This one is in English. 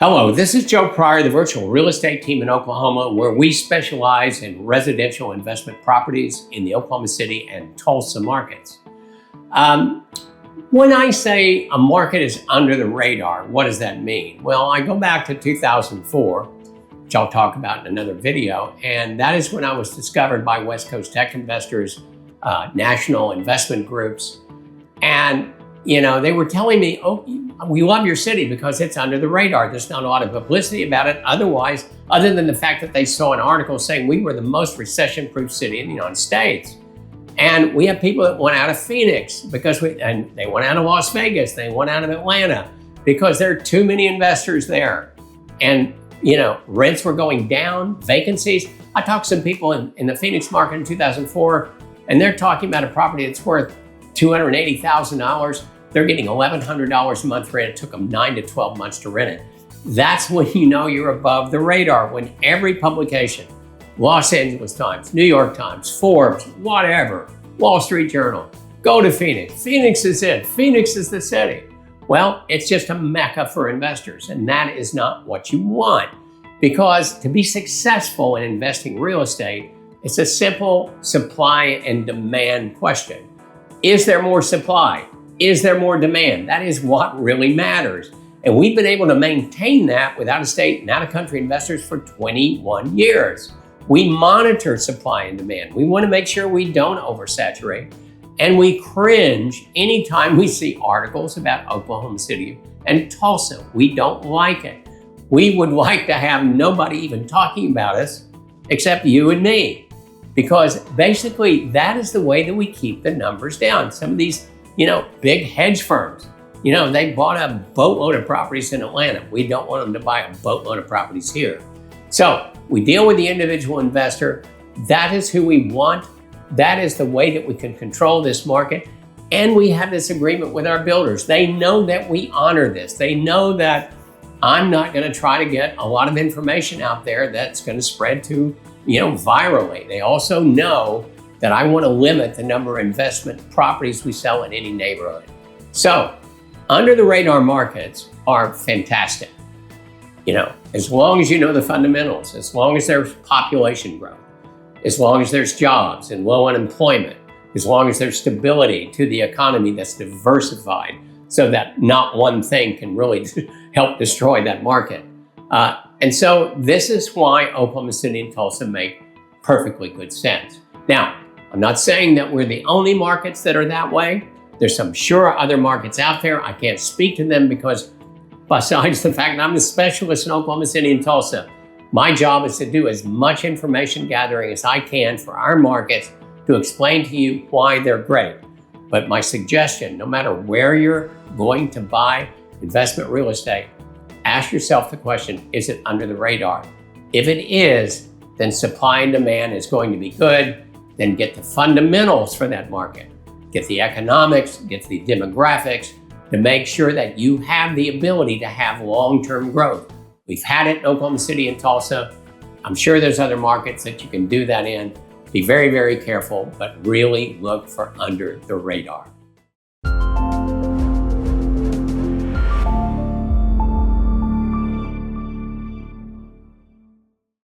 Hello, this is Joe Pryor, the virtual real estate team in Oklahoma, where we specialize in residential investment properties in the Oklahoma City and Tulsa markets. When I say a market is under the radar, what does that mean? Well, I go back to 2004, which I'll talk about in another video, and that is when I was discovered by West Coast tech investors, national investment groups, and they were telling me, oh, we love your city because it's under the radar. There's not a lot of publicity about it otherwise, other than the fact that they saw an article saying we were the most recession-proof city in the United States. And we have people that went out of Phoenix and they went out of Las Vegas, they went out of Atlanta because there are too many investors there. And rents were going down, vacancies. I talked to some people in the Phoenix market in 2004, and they're talking about a property that's worth $280,000. They're getting $1,100 a month rent. It took them 9 to 12 months to rent it. That's when you know you're above the radar, when every publication, Los Angeles Times, New York Times, Forbes, whatever, Wall Street Journal, go to Phoenix. Phoenix is it. Phoenix is the city. Well, it's just a mecca for investors, and that is not what you want. Because to be successful in investing real estate, it's a simple supply and demand question. Is there more supply? Is there more demand? That is what really matters. And we've been able to maintain that with out-of-state and out-of-country investors for 21 years. We monitor supply and demand. We want to make sure we don't oversaturate. And we cringe anytime we see articles about Oklahoma City and Tulsa. We don't like it. We would like to have nobody even talking about us except you and me. Because basically that is the way that we keep the numbers down. Some of these big hedge firms, they bought a boatload of properties in Atlanta. We don't want them to buy a boatload of properties here. So we deal with the individual investor. That is who we want. That is the way that we can control this market. And we have this agreement with our builders. They know that we honor this. They know that I'm not going to try to get a lot of information out there that's going to spread to, virally. They also know that I want to limit the number of investment properties we sell in any neighborhood. So, under the radar markets are fantastic. As long as you know the fundamentals, as long as there's population growth, as long as there's jobs and low unemployment, as long as there's stability to the economy that's diversified so that not one thing can really help destroy that market. And so this is why Oklahoma City and Tulsa make perfectly good sense. Now, I'm not saying that we're the only markets that are that way. There's some sure other markets out there. I can't speak to them because besides the fact that I'm a specialist in Oklahoma City and Tulsa, my job is to do as much information gathering as I can for our markets to explain to you why they're great. But my suggestion, no matter where you're going to buy investment real estate, ask yourself the question, is it under the radar? If it is, then supply and demand is going to be good. Then get the fundamentals for that market. Get the economics, get the demographics to make sure that you have the ability to have long-term growth. We've had it in Oklahoma City and Tulsa. I'm sure there's other markets that you can do that in. Be very, very careful, but really look for under the radar.